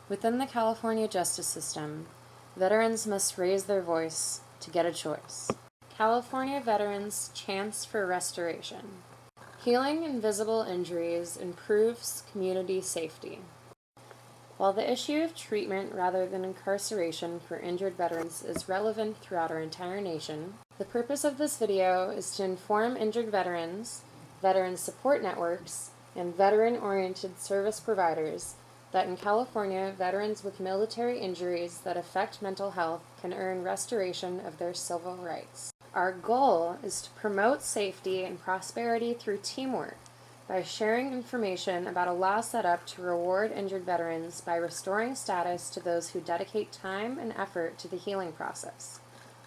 Within the California justice system, veterans must raise their voice to get a choice. California veterans' chance for restoration. Healing invisible injuries improves community safety. While the issue of treatment rather than incarceration for injured veterans is relevant throughout our entire nation, the purpose of this video is to inform injured veterans, veteran support networks, and veteran-oriented service providers that in California, veterans with military injuries that affect mental health can earn restoration of their civil rights. Our goal is to promote safety and prosperity through teamwork by sharing information about a law set up to reward injured veterans by restoring status to those who dedicate time and effort to the healing process.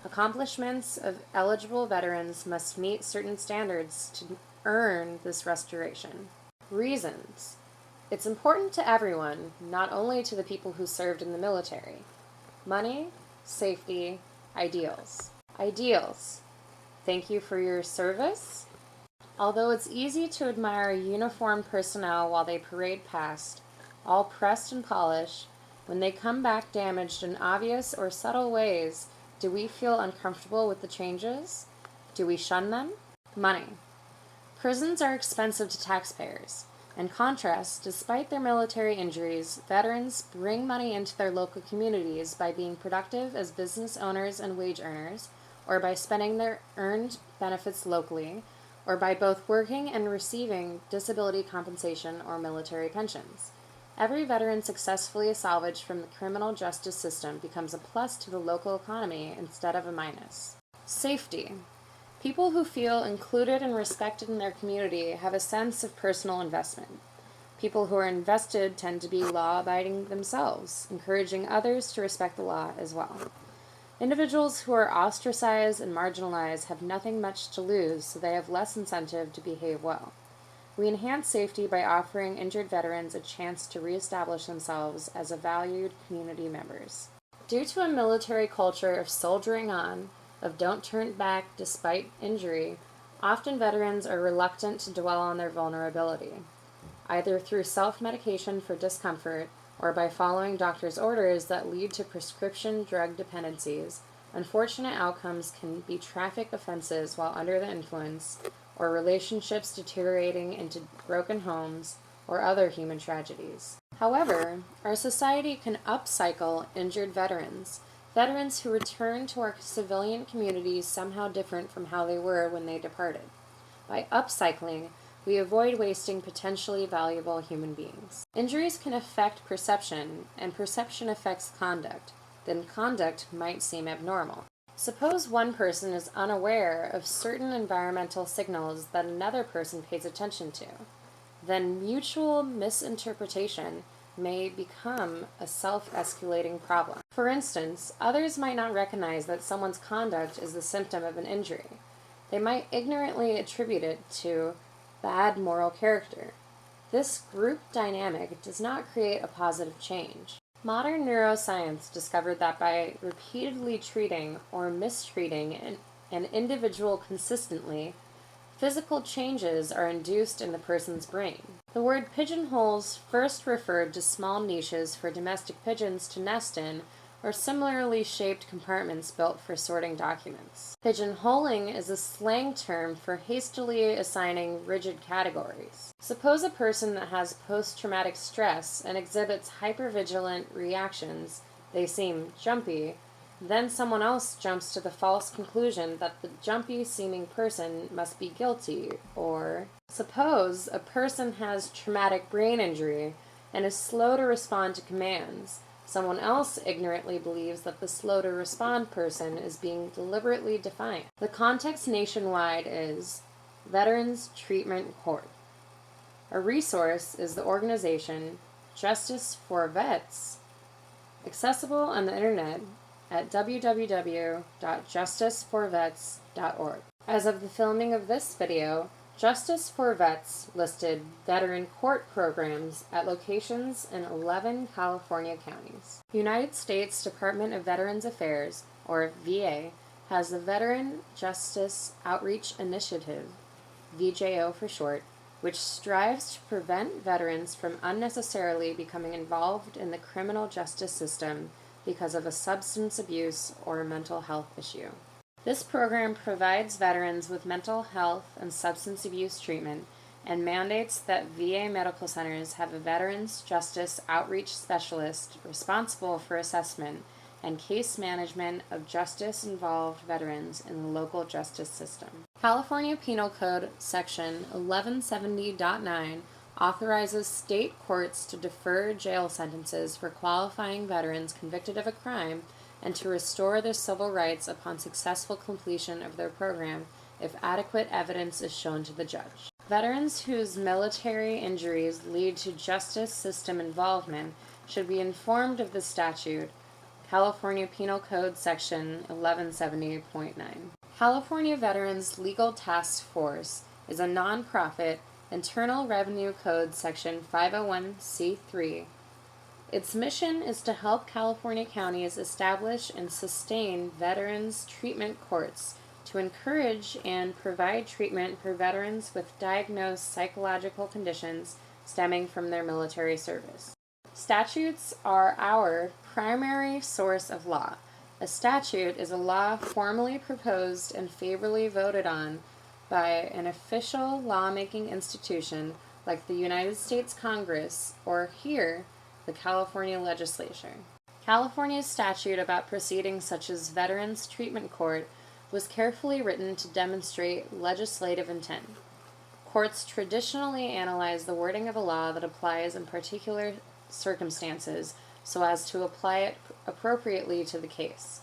Accomplishments of eligible veterans must meet certain standards to earn this restoration. Reasons. It's important to everyone, not only to the people who served in the military. Money, safety, ideals. Ideals. Thank you for your service. Although it's easy to admire uniformed personnel while they parade past, all pressed and polished, when they come back damaged in obvious or subtle ways, do we feel uncomfortable with the changes? Do we shun them? Money. Prisons are expensive to taxpayers. In contrast, despite their military injuries, veterans bring money into their local communities by being productive as business owners and wage earners, or by spending their earned benefits locally, or by both working and receiving disability compensation or military pensions. Every veteran successfully salvaged from the criminal justice system becomes a plus to the local economy instead of a minus. Safety. People who feel included and respected in their community have a sense of personal investment. People who are invested tend to be law-abiding themselves, encouraging others to respect the law as well. Individuals who are ostracized and marginalized have nothing much to lose, so they have less incentive to behave well. We enhance safety by offering injured veterans a chance to reestablish themselves as valued community members. Due to a military culture of soldiering on, of don't turn back despite injury, often veterans are reluctant to dwell on their vulnerability, either through self-medication for discomfort or by following doctor's orders that lead to prescription drug dependencies. Unfortunate outcomes can be traffic offenses while under the influence, or relationships deteriorating into broken homes, or other human tragedies. However, our society can upcycle injured veterans who return to our civilian communities somehow different from how they were when they departed. By upcycling, we avoid wasting potentially valuable human beings. Injuries can affect perception, and perception affects conduct. Then conduct might seem abnormal. Suppose one person is unaware of certain environmental signals that another person pays attention to. Then mutual misinterpretation may become a self-escalating problem. For instance, others might not recognize that someone's conduct is the symptom of an injury. They might ignorantly attribute it to bad moral character. This group dynamic does not create a positive change. Modern neuroscience discovered that by repeatedly treating or mistreating an individual consistently, physical changes are induced in the person's brain. The word pigeonholes first referred to small niches for domestic pigeons to nest in, or similarly shaped compartments built for sorting documents. Pigeonholing is a slang term for hastily assigning rigid categories. Suppose a person that has post-traumatic stress and exhibits hypervigilant reactions, they seem jumpy, then someone else jumps to the false conclusion that the jumpy-seeming person must be guilty. Or suppose a person has traumatic brain injury and is slow to respond to commands. Someone else ignorantly believes that the slow-to-respond person is being deliberately defiant. The context nationwide is Veterans Treatment Court. A resource is the organization Justice for Vets, accessible on the internet at www.justiceforvets.org. As of the filming of this video, Justice for Vets listed veteran court programs at locations in 11 California counties. United States Department of Veterans Affairs, or VA, has the Veteran Justice Outreach Initiative, VJO for short, which strives to prevent veterans from unnecessarily becoming involved in the criminal justice system because of a substance abuse or mental health issue. This program provides veterans with mental health and substance abuse treatment and mandates that VA medical centers have a Veterans Justice Outreach Specialist responsible for assessment and case management of justice-involved veterans in the local justice system. California Penal Code Section 1170.9 authorizes state courts to defer jail sentences for qualifying veterans convicted of a crime and to restore their civil rights upon successful completion of their program if adequate evidence is shown to the judge. Veterans whose military injuries lead to justice system involvement should be informed of the statute, California Penal Code Section 1170.9. California Veterans Legal Task Force is a nonprofit, Internal Revenue Code Section 501c3. Its mission is to help California counties establish and sustain veterans treatment courts to encourage and provide treatment for veterans with diagnosed psychological conditions stemming from their military service. Statutes are our primary source of law. A statute is a law formally proposed and favorably voted on by an official lawmaking institution like the United States Congress, or here, the California Legislature. California's statute about proceedings such as Veterans Treatment Court was carefully written to demonstrate legislative intent. Courts traditionally analyze the wording of a law that applies in particular circumstances so as to apply it appropriately to the case.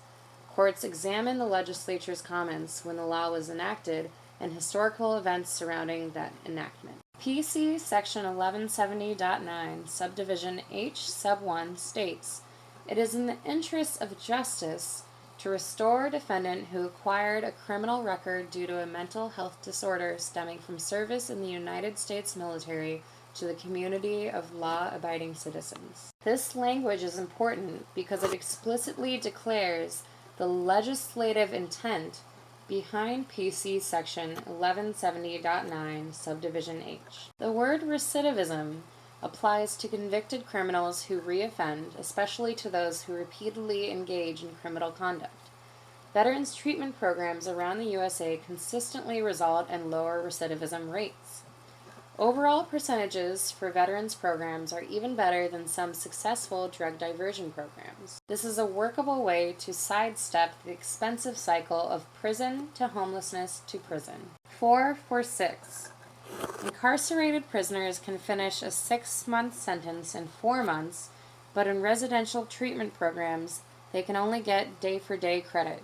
Courts examine the legislature's comments when the law was enacted and historical events surrounding that enactment. PC Section 1170.9, Subdivision H sub 1 states, "It is in the interest of justice to restore a defendant who acquired a criminal record due to a mental health disorder stemming from service in the United States military to the community of law-abiding citizens." This language is important because it explicitly declares the legislative intent behind PC Section 1170.9, Subdivision H. The word recidivism applies to convicted criminals who reoffend, especially to those who repeatedly engage in criminal conduct. Veterans treatment programs around the USA consistently result in lower recidivism rates. Overall percentages for veterans programs are even better than some successful drug diversion programs. This is a workable way to sidestep the expensive cycle of prison to homelessness to prison. 446. Incarcerated prisoners can finish a 6-month sentence in 4 months, but in residential treatment programs, they can only get day-for-day credit.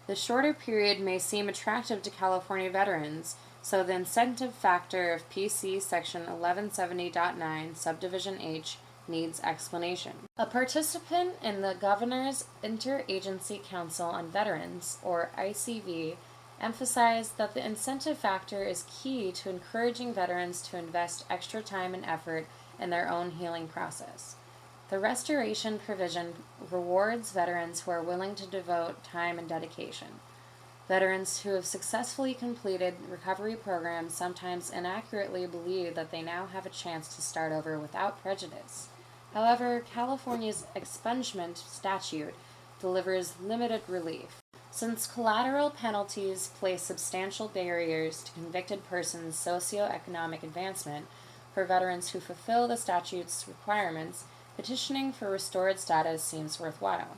The shorter period may seem attractive to California veterans, so the incentive factor of PC Section 1170.9, Subdivision H, needs explanation. A participant in the Governor's Interagency Council on Veterans, or ICV, emphasized that the incentive factor is key to encouraging veterans to invest extra time and effort in their own healing process. The restoration provision rewards veterans who are willing to devote time and dedication. Veterans who have successfully completed recovery programs sometimes inaccurately believe that they now have a chance to start over without prejudice. However, California's expungement statute delivers limited relief. Since collateral penalties place substantial barriers to convicted persons' socioeconomic advancement, for veterans who fulfill the statute's requirements, petitioning for restored status seems worthwhile.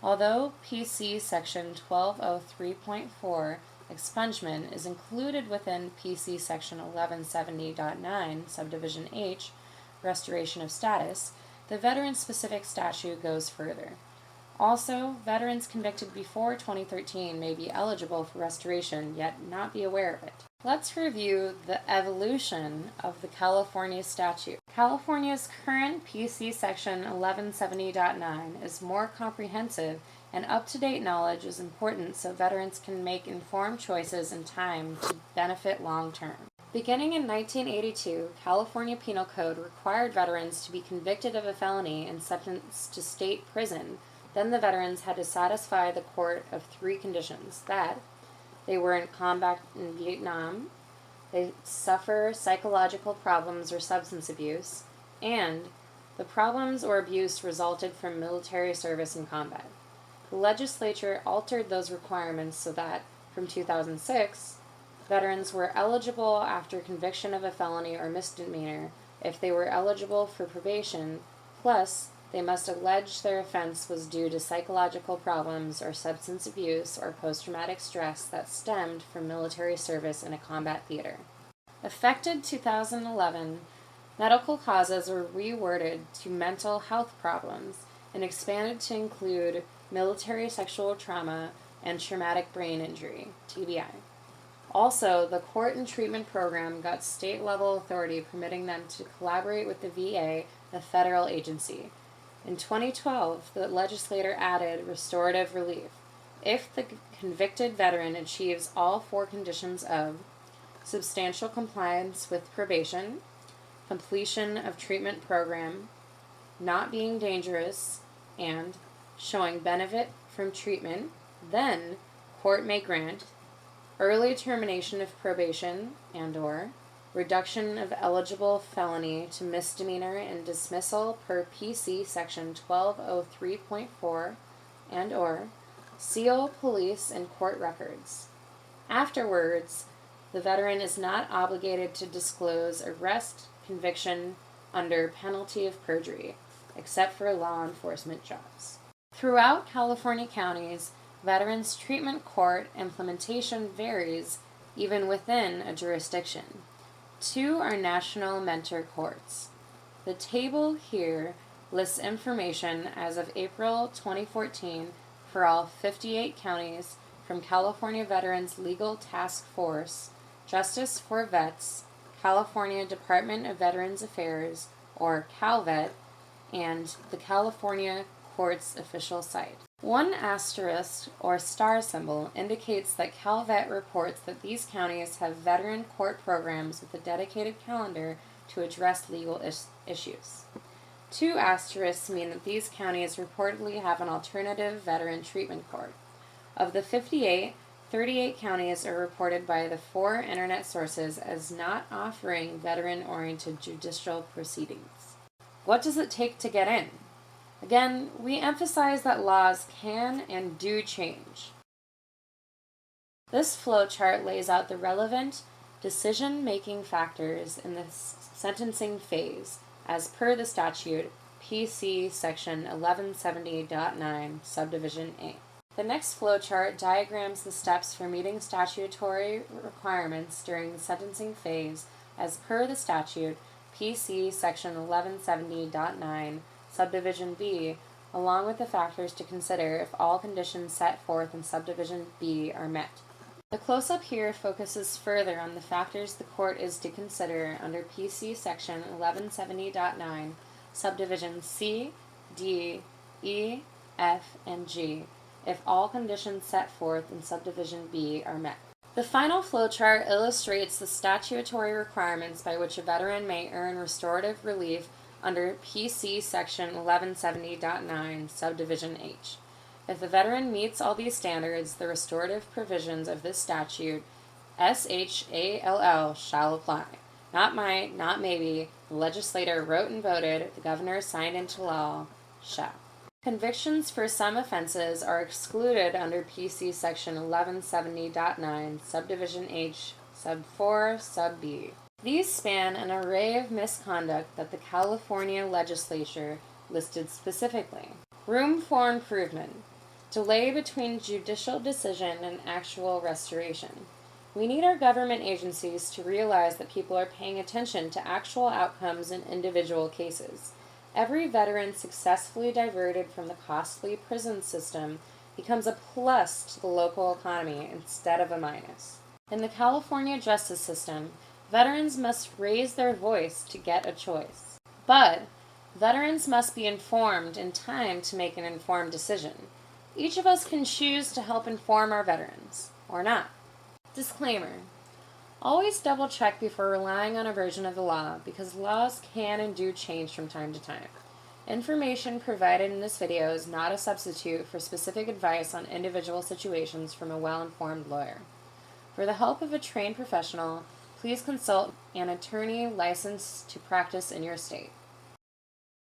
Although PC Section 1203.4 expungement is included within PC Section 1170.9, Subdivision H, restoration of status, the veteran-specific statute goes further. Also, veterans convicted before 2013 may be eligible for restoration, yet not be aware of it. Let's review the evolution of the California statute. California's current PC Section 1170.9 is more comprehensive, and up-to-date knowledge is important so veterans can make informed choices in time to benefit long-term. Beginning in 1982, California Penal Code required veterans to be convicted of a felony and sentenced to state prison. Then the veterans had to satisfy the court of 3 conditions: that they were in combat in Vietnam, they suffer psychological problems or substance abuse, and the problems or abuse resulted from military service and combat. The legislature altered those requirements so that, from 2006, veterans were eligible after conviction of a felony or misdemeanor if they were eligible for probation, plus they must allege their offense was due to psychological problems or substance abuse or post-traumatic stress that stemmed from military service in a combat theater. Effective 2011, medical causes were reworded to mental health problems and expanded to include military sexual trauma and traumatic brain injury, TBI. Also, the Court and Treatment Program got state-level authority permitting them to collaborate with the VA, a federal agency. In 2012, the legislature added restorative relief if the convicted veteran achieves all 4 conditions of substantial compliance with probation, completion of treatment program, not being dangerous, and showing benefit from treatment, then court may grant early termination of probation and/or reduction of eligible felony to misdemeanor and dismissal per PC Section 1203.4 and/or seal police and court records. Afterwards, the veteran is not obligated to disclose arrest conviction under penalty of perjury, except for law enforcement jobs. Throughout California counties, Veterans Treatment Court implementation varies even within a jurisdiction. 2 are national mentor courts. The table here lists information as of April 2014 for all 58 counties from California Veterans Legal Task Force, Justice for Vets, California Department of Veterans Affairs, or CalVet, and the California Court's official site. 1 asterisk or star symbol indicates that CalVet reports that these counties have veteran court programs with a dedicated calendar to address legal issues. 2 asterisks mean that these counties reportedly have an alternative veteran treatment court. Of the 58, 38 counties are reported by the 4 internet sources as not offering veteran-oriented judicial proceedings. What does it take to get in? Again, we emphasize that laws can and do change. This flowchart lays out the relevant decision-making factors in the sentencing phase as per the statute PC Section 1170.9, Subdivision A. The next flowchart diagrams the steps for meeting statutory requirements during the sentencing phase as per the statute PC Section 1170.9, Subdivision B, along with the factors to consider if all conditions set forth in Subdivision B are met. The close-up here focuses further on the factors the court is to consider under PC Section 1170.9, Subdivision C, D, E, F, and G, if all conditions set forth in Subdivision B are met. The final flowchart illustrates the statutory requirements by which a veteran may earn restorative relief under PC Section 1170.9, Subdivision H. If the veteran meets all these standards, the restorative provisions of this statute, SHALL, shall apply. Not might, not maybe, the legislator wrote and voted, the governor signed into law, shall. Convictions for some offenses are excluded under PC Section 1170.9, Subdivision H, Sub 4, Sub B. These span an array of misconduct that the California legislature listed specifically. Room for improvement. Delay between judicial decision and actual restoration. We need our government agencies to realize that people are paying attention to actual outcomes in individual cases. Every veteran successfully diverted from the costly prison system becomes a plus to the local economy instead of a minus. In the California justice system, veterans must raise their voice to get a choice. But veterans must be informed in time to make an informed decision. Each of us can choose to help inform our veterans, or not. Disclaimer. Always double check before relying on a version of the law, because laws can and do change from time to time. Information provided in this video is not a substitute for specific advice on individual situations from a well-informed lawyer. For the help of a trained professional, please consult an attorney licensed to practice in your state.